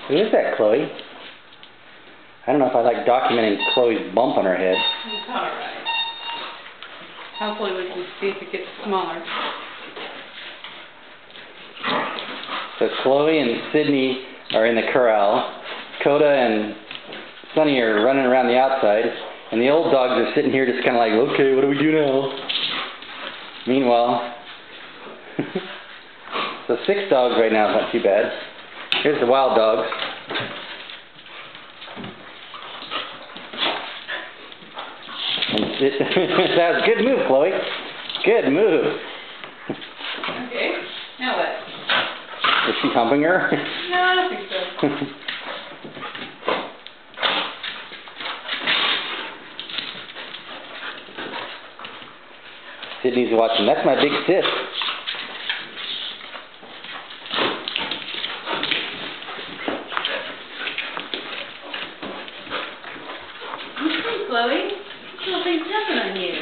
Who is that, Chloe? I don't know if I like documenting Chloe's bump on her head. It's alright. Hopefully we can see if it gets smaller. So Chloe and Sydney are in the corral. Coda and Sunny are running around the outside. And the old dogs are sitting here just kind of like, okay, what do we do now? Meanwhile, so 6 dogs right now is not too bad. Here's the wild dogs. That was a good move, Chloe. Good move. Okay, now what? Is she humping her? No, I don't think so. Sydney's watching. That's my big sis. Okay, Chloe. Nothing's jumping on you.